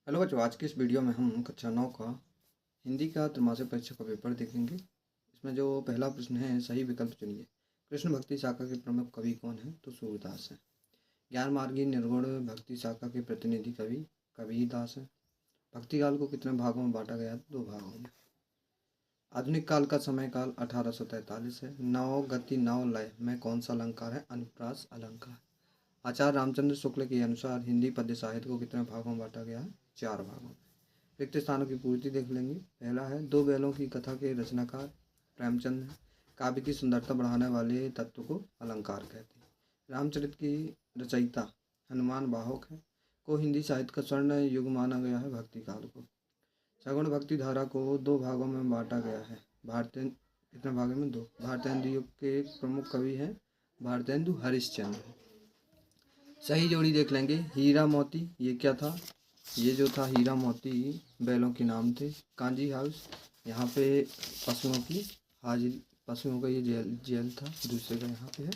Hello बच्चों, आज की इस वीडियो में हम कक्षा 9 का हिंदी का त्रैमासिक परीक्षा का पेपर देखेंगे। इसमें जो पहला प्रश्न है, सही विकल्प चुनिए। कृष्ण भक्ति शाखा के प्रमुख कवि कौन है? तो सूरदास हैं। ज्ञान मार्गी निर्गुण भक्ति शाखा के प्रतिनिधि कवि कबीरदास हैं। भक्ति काल को कितने भागों में बांटा गया? 2 भागों में। आधुनिक काल का समय काल 1843 है। नव गति नव लय में कौन सा अलंकार है? अनुप्रास अलंकार। आचार्य रामचंद्र शुक्ल के अनुसार हिंदी पद्य साहित्य को कितने भागों में बांटा गया है? 4 भागों में। रिक्त स्थानों की पूर्ति देख लेंगे। पहला है, दो बैलों की कथा के रचनाकार प्रेमचंद हैं। काव्य की सुंदरता बढ़ाने वाले तत्व को अलंकार कहते हैं। रामचरित की रचयिता हनुमान वाहक है। को हिंदी साहित्य का स्वर्ण युग माना गया है भक्ति काल को। सगुण भक्ति धारा को 2 भागों में बांटा गया है। भारतेंदु कितने भागों में? 2। भारतेंदु युग के प्रमुख कवि हैं भारतेंदु हरिश्चंद्र। सही जोड़ी देख लेंगे। हीरा मोती, ये क्या था? ये जो था हीरा मोती बैलों के नाम थे। कांजी हाउस, यहाँ पे पशुओं की हाजिरी, पशुओं का ये जेल था। दूसरे का यहाँ पे है।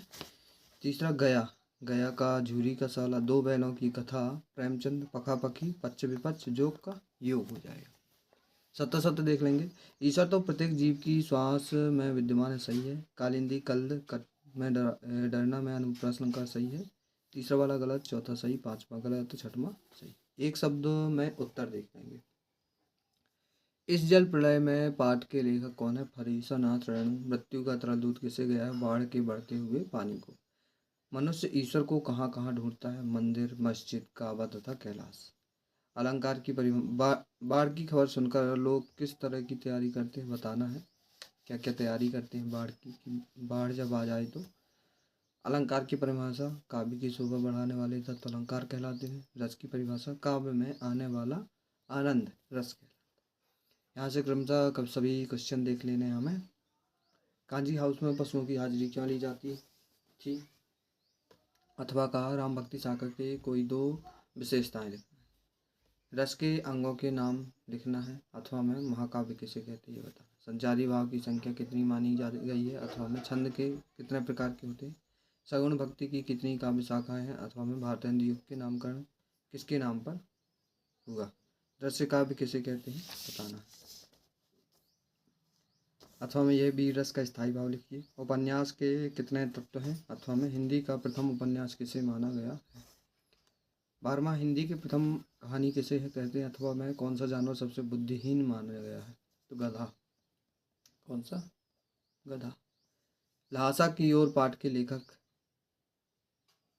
तीसरा गया, गया का झूरी का साला। 2 बैलों की कथा प्रेमचंद। पखा पखी पक्ष विपक्ष जोग का योग हो जाएगा। सत्य सत्य देख लेंगे। ईश्वर तो प्रत्येक जीव की श्वास में विद्यमान है, सही है। कालिंदी कल्द कट में डरना में अनुप्रश्न का सही है। तीसरा वाला गलत, चौथा सही, पांचवा गलत, छठवां सही। एक शब्द में उत्तर देख लेंगे। इस जल प्रलय में पाठ के लेखक कौन है? फरीसानाथ रेणु। मृत्यु का तरल दूत किसे गया है? बाढ़ के बढ़ते हुए पानी को। मनुष्य ईश्वर को कहाँ कहाँ ढूंढता है? मंदिर, मस्जिद, काबा तथा कैलाश। अलंकार की बाढ़ की खबर सुनकर लोग किस तरह की तैयारी करते हैं? बताना है। क्या क्या तैयारी करते हैं बाढ़ की? बाढ़ जब आ जाए तो। अलंकार की परिभाषा, काव्य की शोभा बढ़ाने वाले तत्व अलंकार कहलाते हैं। रस की परिभाषा, काव्य में आने वाला आनंद रस कहलाता है। यहाँ से क्रमशः कब सभी क्वेश्चन देख लेने हैं हमें। कांजी हाउस में पशुओं की हाजिरी क्यों ली जाती थी? अथवा कहा राम भक्ति शाखा के कोई 2 विशेषताएं लिखना है। रस के अंगों के नाम लिखना है। अथवा में महाकाव्य किसे कहते हैं ये बताना। संचारी भाव की संख्या कितनी मानी जा गई है? अथवा में छंद के कितने प्रकार के होते हैं? सगुण भक्ति की कितनी काव्य शाखाएं हैं? अथवा में भारतेंदु युग के नामकरण किसके नाम पर हुआ? दृश्य काव्य किसे कहते हैं बताना है। अथवा में यह भी रस का स्थायी भाव लिखिए। उपन्यास के कितने तत्व हैं? अथवा में हिंदी का प्रथम उपन्यास किसे माना गया है? 12वां, हिंदी की प्रथम कहानी किसे कहते हैं? अथवा में कौन सा जानवर सबसे बुद्धिहीन माना गया है? तो गधा। कौन सा? गधा। ल्हासा की ओर पाठ के लेखक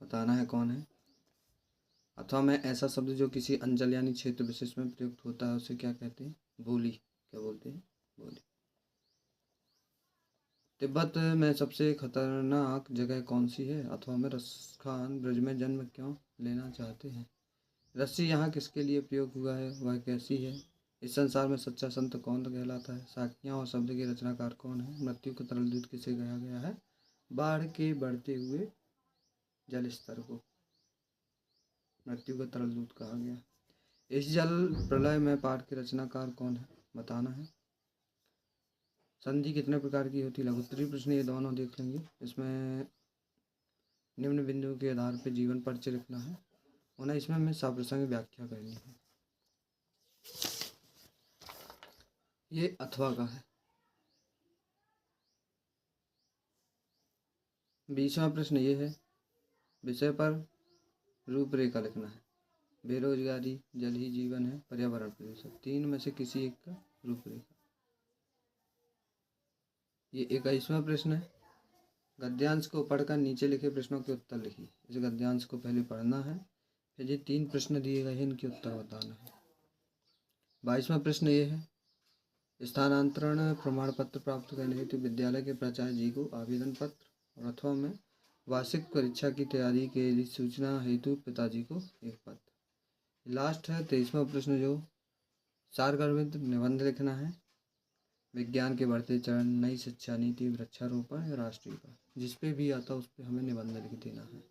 बताना है कौन है। अथवा में ऐसा शब्द जो किसी अंचल यानी क्षेत्र विशेष में प्रयुक्त होता है उसे क्या कहते हैं? बोली। क्या बोलते हैं? बोली। तिब्बत में सबसे खतरनाक जगह कौन सी है? अथवा में रसखान ब्रज में जन्म क्यों लेना चाहते हैं? रस्सी यहाँ किसके लिए प्रयोग हुआ है? वह कैसी है? इस संसार में सच्चा संत कौन कहलाता है? साखियाँ और शब्द के रचनाकार कौन है? मृत्यु का तरल दूत किसे कहा गया है? बाढ़ के बढ़ते हुए जल स्तर को मृत्यु का तरल दूत कहा गया। इस जल प्रलय में पाठ के रचनाकार कौन है बताना है। संधि कितने प्रकार की होती है? लघुत्तरी प्रश्न ये दोनों देख लेंगे। इसमें निम्न बिंदुओं के आधार पर जीवन परिचय लिखना है। उन्हें इसमें हमें साप्रसंग व्याख्या करनी है। ये अथवा का है। 20वां प्रश्न ये है, विषय पर रूपरेखा लिखना है। बेरोजगारी, जल ही जीवन है, पर्यावरण प्रदूषण। 3 में से किसी एक का रूपरेखा। ये 21वां प्रश्न है। गद्यांश को पढ़कर नीचे लिखे प्रश्नों के उत्तर लिखिए। इस गद्यांश को पहले पढ़ना है, फिर ये 3 प्रश्न दिए गए हैं, इनके उत्तर बताना है। 22वां प्रश्न ये है, स्थानांतरण प्रमाण पत्र प्राप्त करने हेतु विद्यालय के प्राचार्य जी को आवेदन पत्र। और अथवा में वार्षिक परीक्षा की तैयारी के लिए सूचना हेतु पिताजी को एक पत्र। लास्ट है 23वां प्रश्न, जो सारगर्भित निबंध लिखना है। विज्ञान के बढ़ते चरण, नई शिक्षा नीति, वृक्षारोपण या राष्ट्रीय का, जिस पे भी आता है उस पर हमें निबंध लिख देना है।